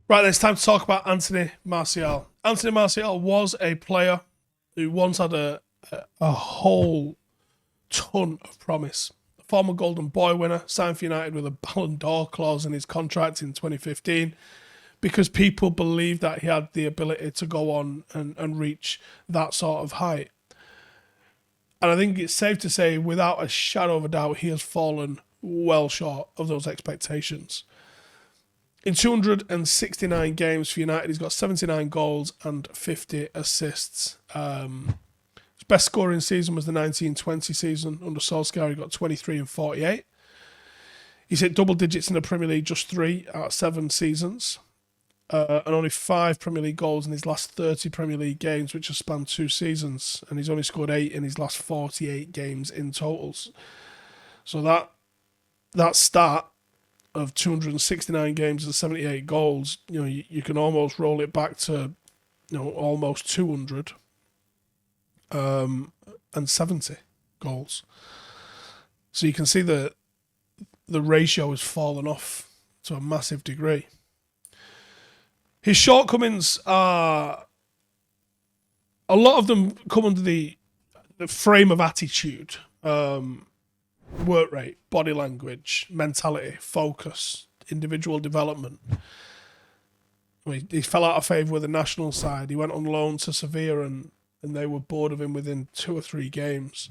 Right, then it's time to talk about Anthony Martial. Anthony Martial was a player who once had a whole ton of promise. A former Golden Boy winner, signed for United with a Ballon d'Or clause in his contract in 2015 because people believed that he had the ability to go on and reach that sort of height. And I think it's safe to say, without a shadow of a doubt, he has fallen well short of those expectations. In 269 games for United, he's got 79 goals and 50 assists. His best scoring season was the 1920 season under Solskjaer. He got 23 and 48. He's hit double digits in the Premier League just 3 out of 7 seasons. And only 5 Premier League goals in his last 30 Premier League games, which have spanned 2 seasons. And he's only scored 8 in his last 48 games in totals. So that stat of 269 games and 78 goals, you can almost roll it back to, almost 200 and 70 goals. So you can see that the ratio has fallen off to a massive degree. His shortcomings are, a lot of them come under the frame of attitude, work rate, body language, mentality, focus, individual development. He fell out of favour with the national side. He went on loan to Sevilla and they were bored of him within 2 or 3 games.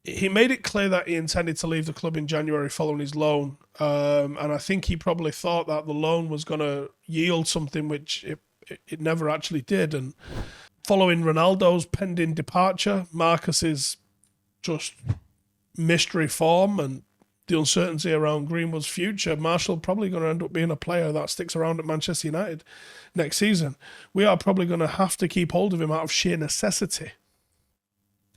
He made it clear that he intended to leave the club in January following his loan. And I think he probably thought that the loan was going to yield something, which it never actually did. And following Ronaldo's pending departure, Marcus's just mystery form and the uncertainty around Greenwood's future, Martial probably going to end up being a player that sticks around at Manchester United next season. We are probably going to have to keep hold of him out of sheer necessity.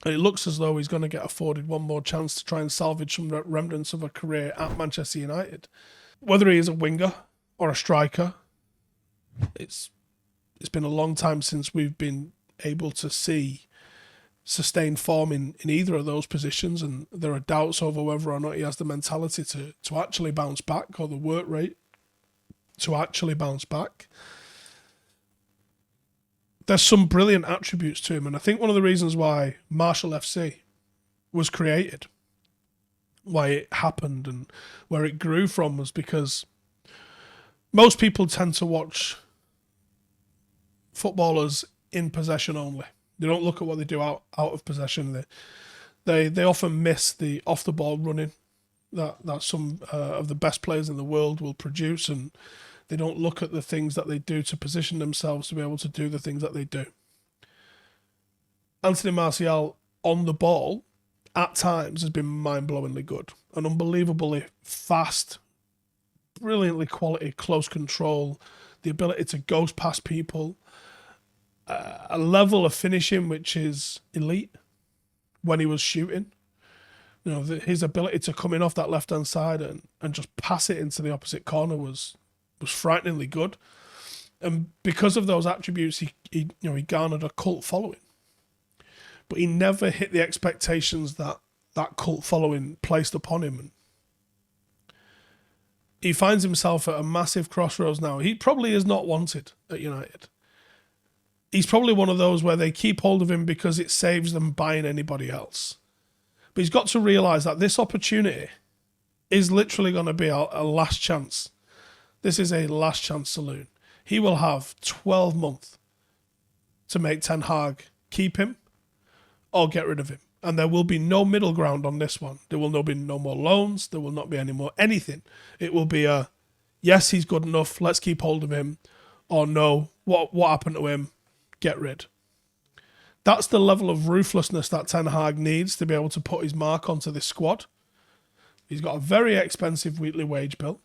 And it looks as though he's going to get afforded one more chance to try and salvage some remnants of a career at Manchester United. Whether he is a winger or a striker, it's been a long time since we've been able to see sustained form in either of those positions, and there are doubts over whether or not he has the mentality to actually bounce back, or the work rate to actually bounce back. There's some brilliant attributes to him, and I think one of the reasons why Marshall FC was created, why it happened and where it grew from, was because most people tend to watch footballers in possession only. They don't look at what they do out of possession. They often miss the off the ball running that some of the best players in the world will produce, and they don't look at the things that they do to position themselves to be able to do the things that they do. Anthony Martial on the ball at times has been mind-blowingly good, and unbelievably fast, brilliantly quality, close control, the ability to ghost past people, a level of finishing which is elite when he was shooting. His ability to come in off that left-hand side and just pass it into the opposite corner was frighteningly good. And because of those attributes, he garnered a cult following. But he never hit the expectations that cult following placed upon him. And he finds himself at a massive crossroads now. He probably is not wanted at United. He's probably one of those where they keep hold of him because it saves them buying anybody else. But he's got to realise that this opportunity is literally going to be a last chance. This is a last chance saloon. He will have 12 months to make Ten Hag keep him or get rid of him. And there will be no middle ground on this one. There will be no more loans. There will not be any more anything. It will be a, yes, he's good enough, let's keep hold of him. Or no, what happened to him? Get rid. That's the level of ruthlessness that Ten Hag needs to be able to put his mark onto this squad. He's got a very expensive weekly wage bill.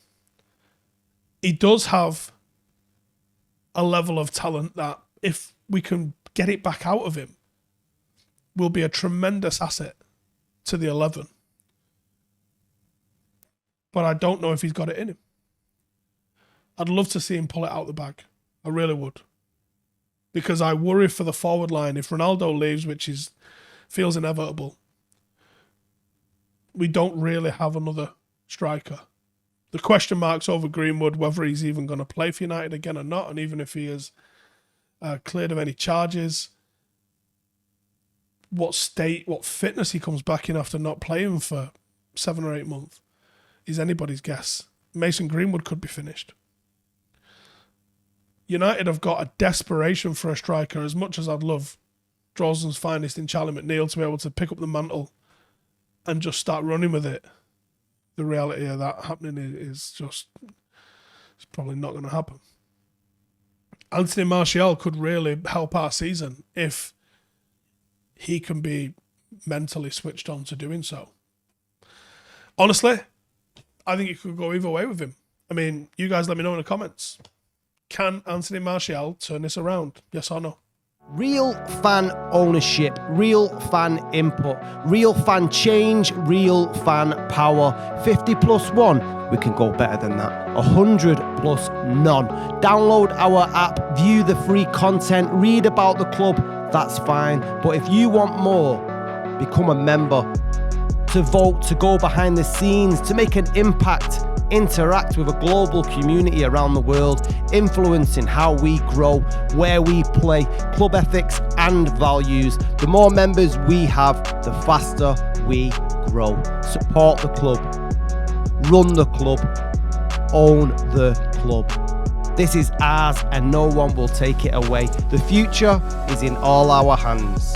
He does have a level of talent that, if we can get it back out of him, will be a tremendous asset to the 11. But I don't know if he's got it in him. I'd love to see him pull it out the bag. I really would. Because I worry for the forward line. If Ronaldo leaves, which feels inevitable, we don't really have another striker The question marks over Greenwood, whether he's even going to play for United again or not, and even if he is cleared of any charges, what fitness he comes back in after not playing for 7 or 8 months is anybody's guess. Mason Greenwood could be finished. United have got a desperation for a striker, as much as I'd love Drosden's finest in Charlie McNeil to be able to pick up the mantle and just start running with it. The reality of that happening is just, it's probably not going to happen. Anthony Martial could really help our season if he can be mentally switched on to doing so. Honestly, I think it could go either way with him. I mean, you guys let me know in the comments. Can Anthony Martial turn this around? Yes or no? Real fan ownership, real fan input, real fan change, real fan power. 50 plus 1, we can go better than that. 100 plus none. Download our app, view the free content, read about the club, that's fine. But if you want more, become a member. To vote, to go behind the scenes, to make an impact, interact with a global community around the world, influencing how we grow, where we play, club ethics and values. The more members we have, the faster we grow. Support the club, run the club, own the club. This is ours and no one will take it away. The future is in all our hands.